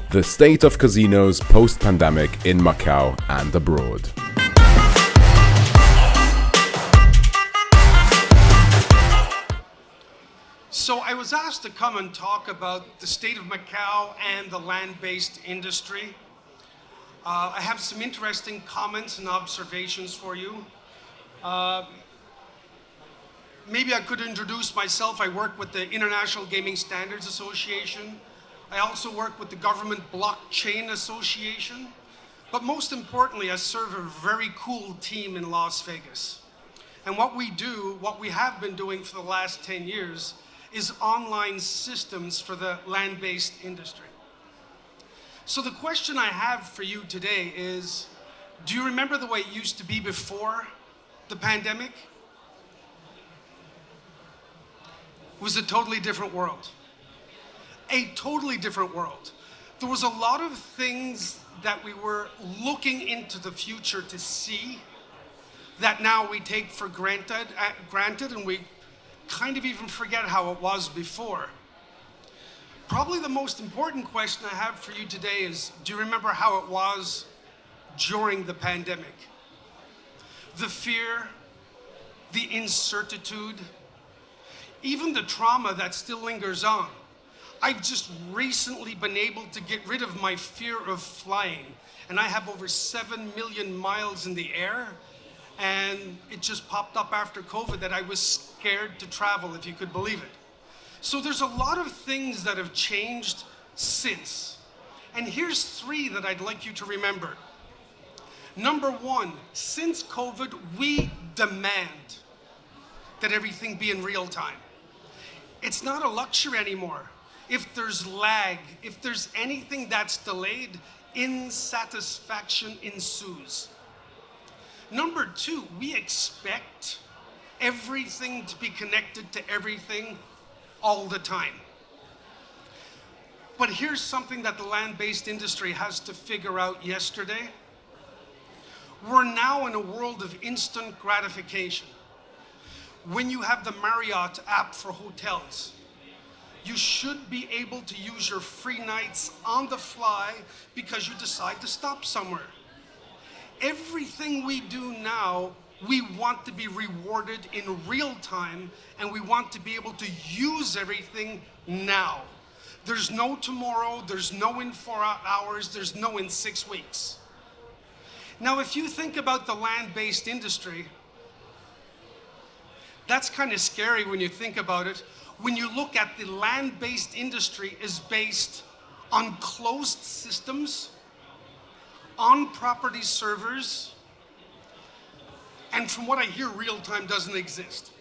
The state of casinos post-pandemic in Macau and abroad. So I was asked to come and talk about the state of Macau and the land-based industry. I have some interesting comments and observations for you. Maybe I could introduce myself. I work with the International Gaming Standards Association. I also work with the Government Blockchain Association. But most importantly, I serve a very cool team in Las Vegas. And what we have been doing for the last 10 years, is online systems for the land-based industry. So the question I have for you today is, do you remember the way it used to be before the pandemic? It was a totally different world. A totally different world. There was a lot of things that we were looking into the future to see that now we take for granted and we kind of even forget how it was before. Probably the most important question I have for you today is, do you remember how it was during the pandemic? The fear, the incertitude, even the trauma that still lingers on. I've just recently been able to get rid of my fear of flying, and I have over 7 million miles in the air, and it just popped up after COVID that I was scared to travel, if you could believe it. So there's a lot of things that have changed since. And here's 3 that I'd like you to remember. Number 1, since COVID, we demand that everything be in real time. It's not a luxury anymore. If there's lag, if there's anything that's delayed, insatisfaction ensues. Number 2, we expect everything to be connected to everything all the time. But here's something that the land-based industry has to figure out yesterday. We're now in a world of instant gratification. When you have the Marriott app for hotels, you should be able to use your free nights on the fly because you decide to stop somewhere. Everything we do now, we want to be rewarded in real time, and we want to be able to use everything now. There's no tomorrow, there's no in 4 hours, there's no in 6 weeks. Now, if you think about the land-based industry, that's kind of scary when you think about it. When you look at the land-based industry is based on closed systems, on property servers, and from what I hear, real-time doesn't exist.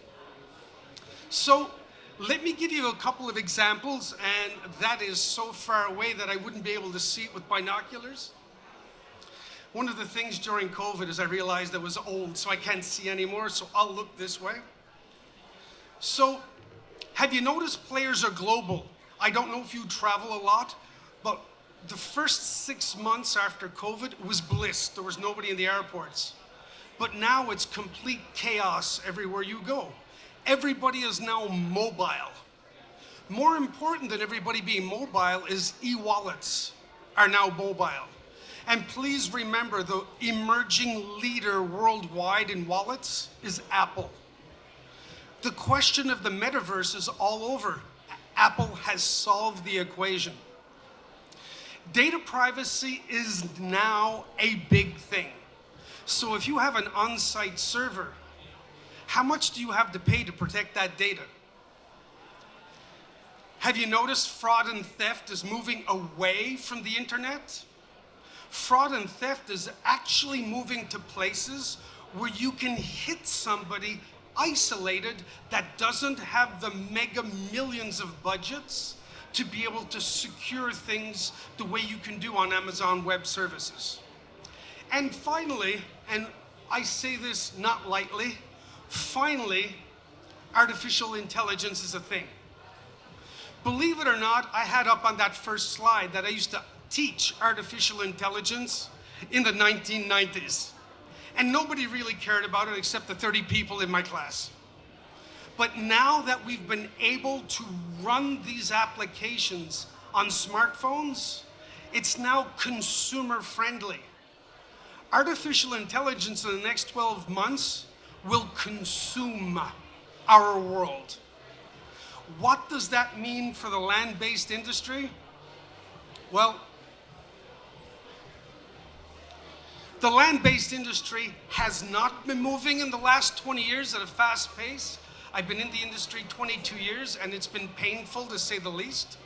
So let me give you a couple of examples, and that is so far away that I wouldn't be able to see it with binoculars. One of the things during COVID is I realized I was old, so I can't see anymore, so I'll look this way. So, have you noticed players are global? I don't know if you travel a lot, but the first 6 months after COVID was bliss. There was nobody in the airports. But now it's complete chaos everywhere you go. Everybody is now mobile. More important than everybody being mobile is e-wallets are now mobile. And please remember, the emerging leader worldwide in wallets is Apple. The question of the metaverse is all over. Apple has solved the equation. Data privacy is now a big thing. So if you have an on-site server, how much do you have to pay to protect that data? Have you noticed fraud and theft is moving away from the internet? Fraud and theft is actually moving to places where you can hit somebody isolated that doesn't have the mega millions of budgets to be able to secure things the way you can do on Amazon Web Services. And finally, and I say this not lightly, finally, artificial intelligence is a thing. Believe it or not, I had up on that first slide that I used to teach artificial intelligence in the 1990s. And nobody really cared about it except the 30 people in my class. But now that we've been able to run these applications on smartphones, It's now consumer friendly. Artificial intelligence in the next 12 months will consume our world. What does that mean for the land-based industry? Well, the land-based industry has not been moving in the last 20 years at a fast pace. I've been in the industry 22 years and it's been painful to say the least.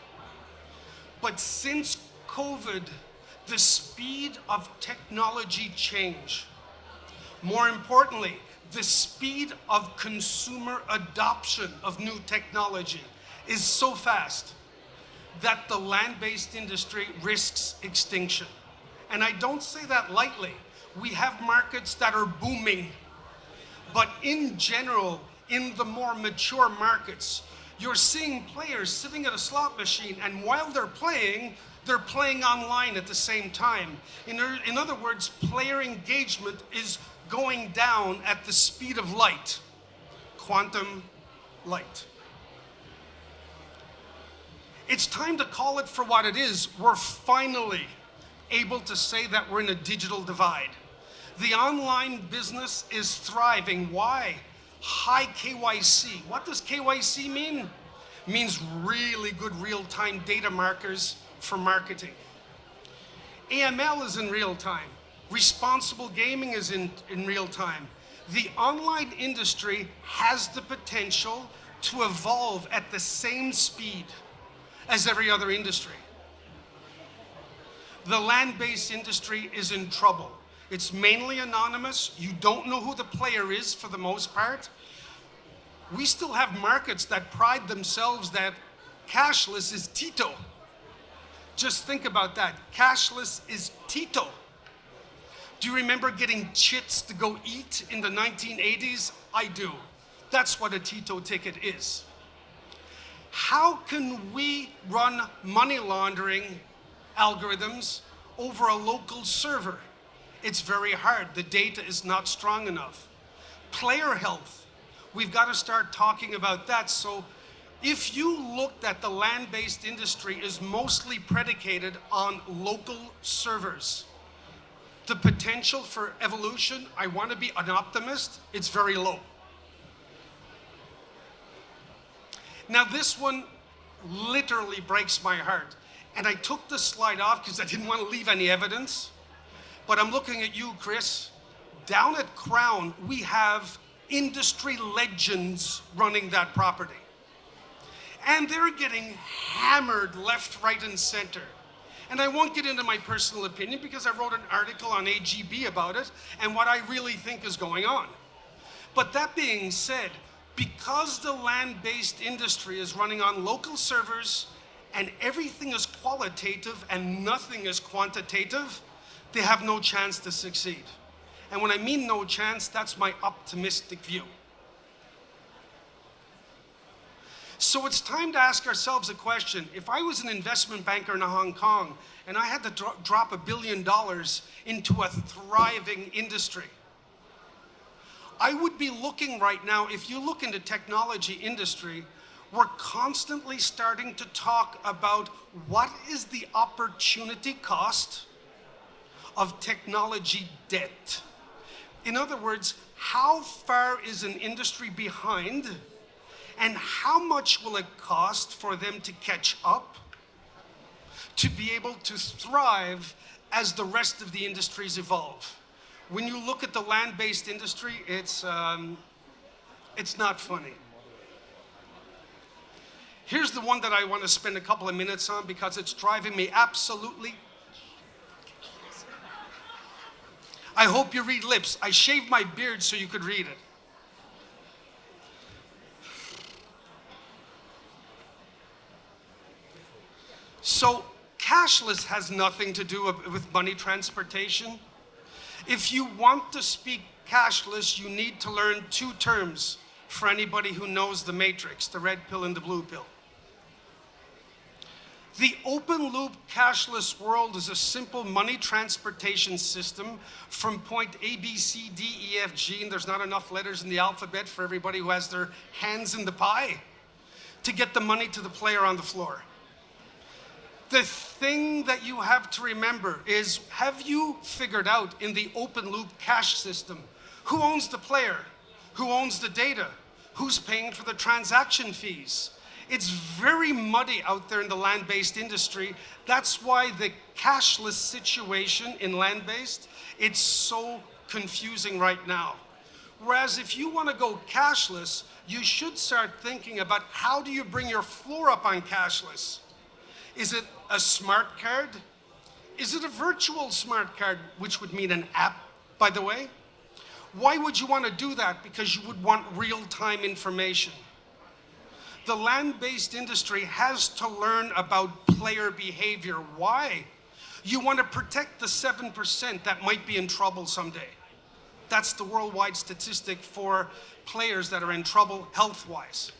But since COVID, the speed of technology change, more importantly, the speed of consumer adoption of new technology is so fast that the land-based industry risks extinction. And I don't say that lightly. We have markets that are booming, but in general, in the more mature markets, you're seeing players sitting at a slot machine, and while they're playing online at the same time. In other words, player engagement is going down at the speed of light, quantum light. It's time to call it for what it is. We're finally able to say that we're in a digital divide. The online business is thriving. Why? High KYC. What does KYC mean? It means really good real-time data markers for marketing. AML is in real time. Responsible gaming is in real time. The online industry has the potential to evolve at the same speed as every other industry. The land-based industry is in trouble. It's mainly anonymous. You don't know who the player is for the most part. We still have markets that pride themselves that cashless is Tito. Just think about that. Cashless is Tito. Do you remember getting chits to go eat in the 1980s? I do. That's what a Tito ticket is. How can we run money laundering algorithms over a local server? It's very hard. The data is not strong enough. Player health. We've got to start talking about that. So if you looked at the land-based industry is mostly predicated on local servers, the potential for evolution, I want to be an optimist, it's very low. Now this one literally breaks my heart. And I took the slide off because I didn't want to leave any evidence. But I'm looking at you, Chris. Down at Crown, we have industry legends running that property. And they're getting hammered left, right, and center. And I won't get into my personal opinion because I wrote an article on AGB about it and what I really think is going on. But that being said, because the land-based industry is running on local servers and everything is qualitative and nothing is quantitative, they have no chance to succeed. And when I mean no chance, that's my optimistic view. So it's time to ask ourselves a question. If I was an investment banker in Hong Kong and I had to drop $1 billion into a thriving industry, I would be looking right now, if you look into technology industry, we're constantly starting to talk about what is the opportunity cost of technology debt. In other words, how far is an industry behind and how much will it cost for them to catch up to be able to thrive as the rest of the industries evolve? When you look at the land-based industry, it's not funny. Here's the one that I want to spend a couple of minutes on because it's driving me absolutely. I hope you read lips. I shaved my beard so you could read it. So cashless has nothing to do with money transportation. If you want to speak cashless, you need to learn two terms for anybody who knows the matrix, the red pill and the blue pill. The open loop cashless world is a simple money transportation system from point A, B, C, D, E, F, G, and there's not enough letters in the alphabet for everybody who has their hands in the pie, to get the money to the player on the floor. The thing that you have to remember is, have you figured out in the open loop cash system, who owns the player? Who owns the data? Who's paying for the transaction fees? It's very muddy out there in the land-based industry. That's why the cashless situation in land-based, it's so confusing right now. Whereas if you want to go cashless, you should start thinking about how do you bring your floor up on cashless? Is it a smart card? Is it a virtual smart card, which would mean an app, by the way? Why would you want to do that? Because you would want real-time information. The land-based industry has to learn about player behavior. Why? You want to protect the 7% that might be in trouble someday. That's the worldwide statistic for players that are in trouble health-wise.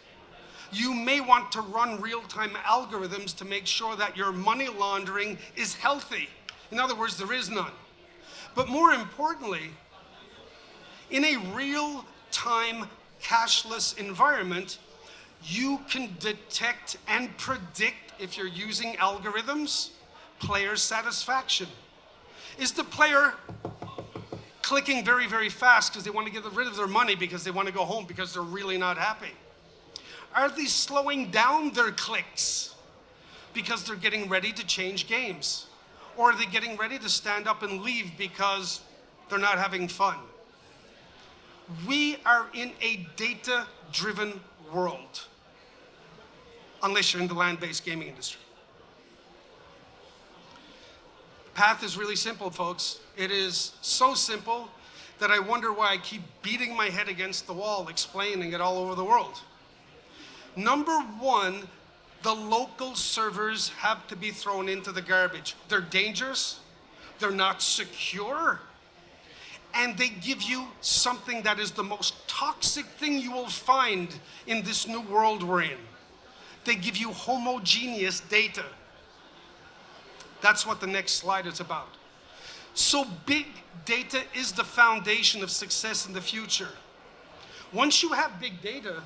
You may want to run real-time algorithms to make sure that your money laundering is healthy. In other words, there is none. But more importantly, in a real-time cashless environment, you can detect and predict, if you're using algorithms, player satisfaction. Is the player clicking very, very fast because they want to get rid of their money because they want to go home because they're really not happy? Are they slowing down their clicks because they're getting ready to change games? Or are they getting ready to stand up and leave because they're not having fun? We are in a data-driven world, unless you're in the land-based gaming industry. The path is really simple, folks. It is so simple that I wonder why I keep beating my head against the wall, explaining it all over the world. Number one, the local servers have to be thrown into the garbage. They're dangerous, they're not secure, and they give you something that is the most toxic thing you will find in this new world we're in. They give you homogeneous data. That's what the next slide is about. So big data is the foundation of success in the future. Once you have big data,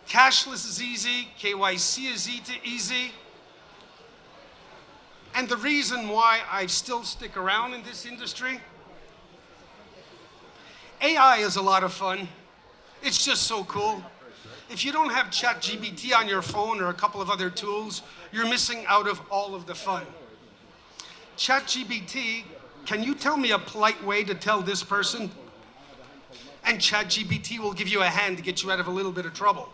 cashless is easy, KYC is easy. And the reason why I still stick around in this industry, AI is a lot of fun. It's just so cool. If you don't have ChatGPT on your phone or a couple of other tools, you're missing out of all of the fun. ChatGPT, can you tell me a polite way to tell this person? And ChatGPT will give you a hand to get you out of a little bit of trouble.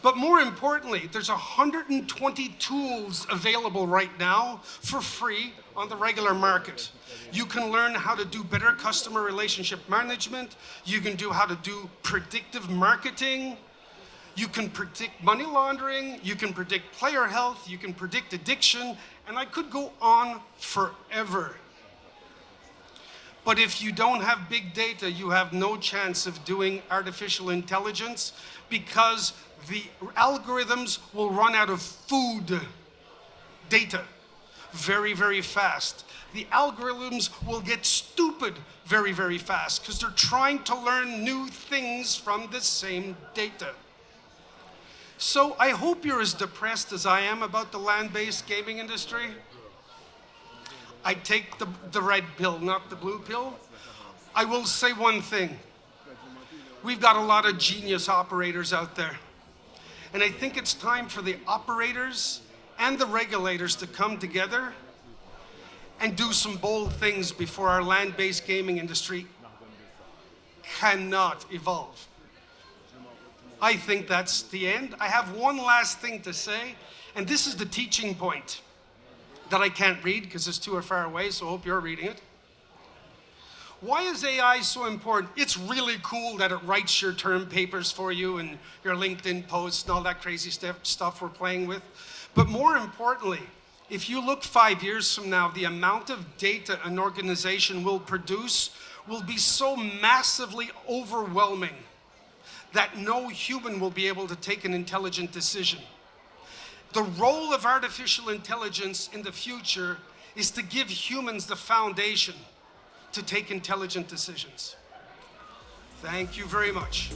But more importantly, there's 120 tools available right now for free on the regular market. You can learn how to do better customer relationship management. You can do how to do predictive marketing. You can predict money laundering. You can predict player health. You can predict addiction. And I could go on forever. But if you don't have big data, you have no chance of doing artificial intelligence, because the algorithms will run out of food data very, very fast. The algorithms will get stupid very, very fast because they're trying to learn new things from the same data. So I hope you're as depressed as I am about the land-based gaming industry. I take the red pill, not the blue pill. I will say one thing. We've got a lot of genius operators out there. And I think it's time for the operators and the regulators to come together and do some bold things before our land-based gaming industry cannot evolve. I think that's the end. I have one last thing to say, and this is the teaching point that I can't read because it's too far away, so I hope you're reading it. Why is AI so important? It's really cool that it writes your term papers for you and your LinkedIn posts and all that crazy stuff we're playing with. But more importantly, if you look 5 years from now, the amount of data an organization will produce will be so massively overwhelming that no human will be able to take an intelligent decision. The role of artificial intelligence in the future is to give humans the foundation to take intelligent decisions. Thank you very much.